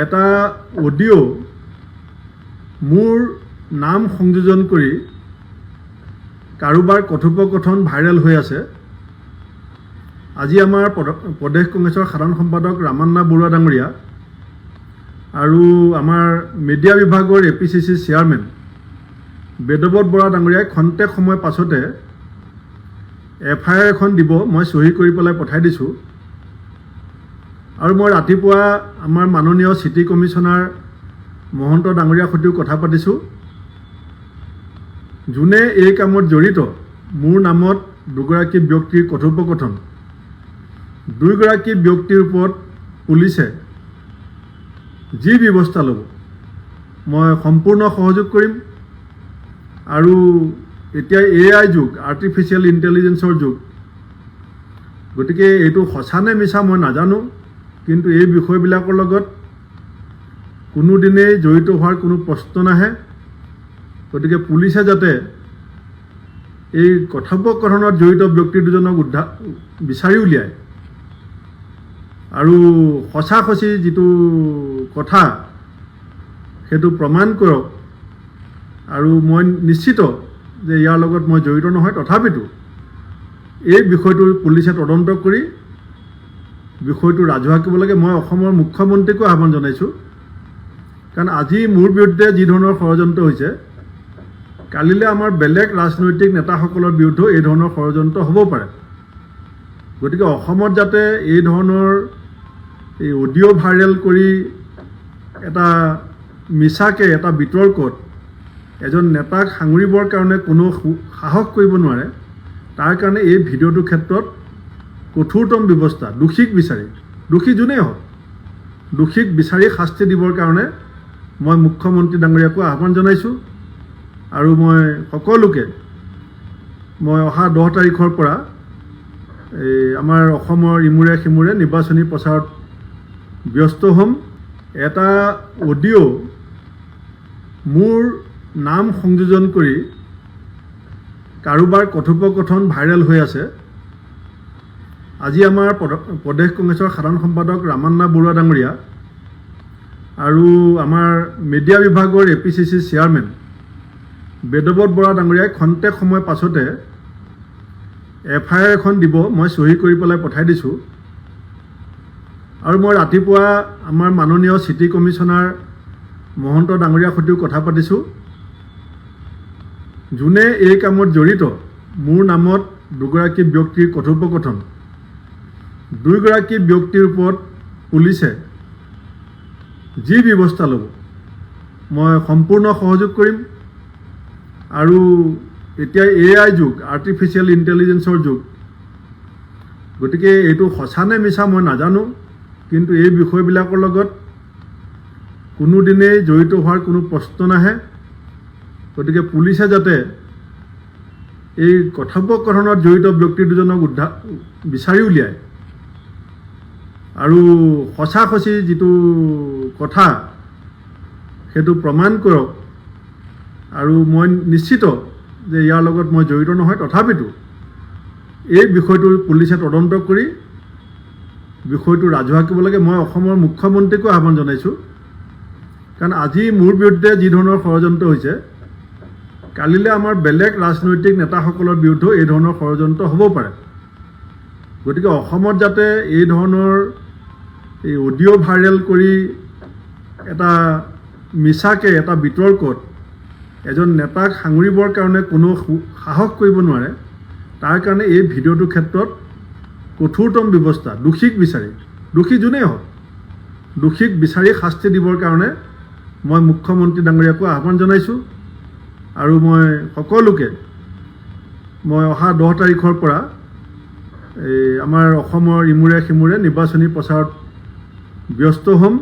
এটা অডিঅ' মোৰ নাম সংযোজন কৰি কাৰোবাৰ কথোপকথন ভাইৰেল হৈ আছে। আজি আমাৰ প্ৰদেশ কংগ্ৰেছৰ সাধাৰণ সম্পাদক ৰামান্না বৰুৱা ডাঙৰীয়া আৰু আমাৰ মিডিয়া বিভাগৰ APCC চেয়াৰমেন বেদৱত বৰা ডাঙৰীয়াই খন্তেক সময় পাছতে FIR এখন দিব, মই চহী কৰি পেলাই পঠাই দিছোঁ। আৰু মই ৰাতিপুৱা আমাৰ মাননীয় চিটি কমিশ্যনাৰ মহন্ত ডাঙৰীয়াৰ সৈতেও কথা পাতিছোঁ। যোনে এই কামত জড়িত মোৰ নামত দুগৰাকী ব্যক্তিৰ কথোপকথন, দুইগৰাকী ব্যক্তিৰ ওপৰত পুলিচে যি ব্যৱস্থা ল'ব মই সম্পূৰ্ণ সহযোগ কৰিম। আৰু এতিয়া AI যুগ, আৰ্টিফিচিয়েল ইণ্টেলিজেন্সৰ যুগ, গতিকে এইটো সঁচা নে মিছা মই নাজানো, কিন্তু এই বিষয়বিলাকৰ লগত কোনোদিনেই জড়িত হোৱাৰ কোনো প্ৰশ্ন নাহে। গতিকে পুলিচে যাতে এই কথোপকথনত জড়িত ব্যক্তি দুজনক বিচাৰি উলিয়ায় আৰু সঁচি যিটো কথা সেইটো প্ৰমাণ কৰক। আৰু মই নিশ্চিত যে ইয়াৰ লগত মই জড়িত নহয়, তথাপিতো এই বিষয়টো পুলিচে তদন্ত কৰি বিষয়টো ৰাজহুৱা কৰিব লাগে। মই অসমৰ মুখ্যমন্ত্ৰীকো আহ্বান জনাইছোঁ, কাৰণ আজি মোৰ বিৰুদ্ধে যি ধৰণৰ ষড়যন্ত্ৰ হৈছে, কালিলৈ আমাৰ বেলেগ ৰাজনৈতিক নেতাসকলৰ বিৰুদ্ধেও এই ধৰণৰ ষড়যন্ত্ৰ হ'ব পাৰে। গতিকে অসমত যাতে এই ধৰণৰ এই অডিঅ' ভাইৰেল কৰি এটা মিছাকৈ এটা বিতৰ্কত এজন নেতাক সাঙুৰিবৰ কাৰণে কোনো সাহস কৰিব নোৱাৰে, তাৰ কাৰণে এই ভিডিঅ'টোৰ ক্ষেত্ৰত কঠোৰতম ব্যৱস্থা, দোষীক বিচাৰি, দোষী যোনেই হওক, দোষীক বিচাৰি শাস্তি দিবৰ কাৰণে মই মুখ্যমন্ত্ৰী ডাঙৰীয়াকো আহ্বান জনাইছোঁ। আৰু মই সকলোকে অহা 10 তাৰিখৰ পৰা আমাৰ অসমৰ ইমূৰে সিমূৰে নিৰ্বাচনী প্ৰচাৰত ব্যস্ত হ'ম। এটা অডিঅ' মোৰ নাম সংযোজন কৰি কাৰোবাৰ কথোপকথন ভাইৰেল হৈ আছে। আজি আমাৰ প্ৰদেশ কংগ্ৰেছৰ সাধাৰণ সম্পাদক ৰামান্না বৰুৱা ডাঙৰীয়া আৰু আমাৰ মিডিয়া বিভাগৰ APCC চেয়াৰমেন বেদৱত বৰা ডাঙৰীয়াই খন্তেক সময় পাছতে FIR এখন দিব, মই চহী কৰি পেলাই পঠাই দিছোঁ। আৰু মই ৰাতিপুৱা আমাৰ মাননীয় চিটি কমিশ্যনাৰ মহন্ত ডাঙৰীয়াৰ সৈতেও কথা পাতিছোঁ। যোনে এই কামত জড়িত মোৰ নামত দুগৰাকী ব্যক্তিৰ কথোপকথন, দুইগৰাকী ব্যক্তিৰ ওপৰত পুলিচে যি ব্যৱস্থা ল'ব মই সম্পূৰ্ণ সহযোগ কৰিম। আৰু এতিয়া AI যুগ, আৰ্টিফিচিয়েল ইণ্টেলিজেন্সৰ যুগ, গতিকে এইটো সঁচা নে মিছা মই নাজানো, কিন্তু এই বিষয়বিলাকৰ লগত কোনোদিনেই জড়িত হোৱাৰ কোনো প্ৰশ্ন নাহে। গতিকে পুলিচে যাতে এই কথোপকথনত জড়িত ব্যক্তি দুজনক বিচাৰি উলিয়ায় আৰু সঁচি যিটো কথা সেইটো প্ৰমাণ কৰক। আৰু মই নিশ্চিত যে ইয়াৰ লগত মই জড়িত নহয়, তথাপিতো এই বিষয়টো পুলিচে তদন্ত কৰি বিষয়টো ৰাজহুৱা কৰিব লাগে। মই অসমৰ মুখ্যমন্ত্ৰীকো আহ্বান জনাইছোঁ, কাৰণ আজি মোৰ বিৰুদ্ধে যি ধৰণৰ ষড়যন্ত্ৰ হৈছে, কালিলৈ আমাৰ বেলেগ ৰাজনৈতিক নেতাসকলৰ বিৰুদ্ধেও এই ধৰণৰ ষড়যন্ত্ৰ হ'ব পাৰে। গতিকে অসমত যাতে এই ধৰণৰ এই অডিঅ' ভাইৰেল কৰি এটা মিছাকৈ এটা বিতৰ্কত এজন নেতাক সাঙুৰিবৰ কাৰণে কোনো সাহস কৰিব নোৱাৰে, তাৰ কাৰণে এই ভিডিঅ'টোৰ ক্ষেত্ৰত কঠোৰতম ব্যৱস্থা, দোষীক বিচাৰি, দোষী যোনেই হওক, দোষীক বিচাৰি শাস্তি দিবৰ কাৰণে মই মুখ্যমন্ত্ৰী ডাঙৰীয়াকো আহ্বান জনাইছোঁ। আৰু মই সকলোকে অহা 10 তাৰিখৰ পৰা আমাৰ অসমৰ ইমূৰে সিমূৰে নিৰ্বাচনী প্ৰচাৰত ব্যস্ত হ'ম।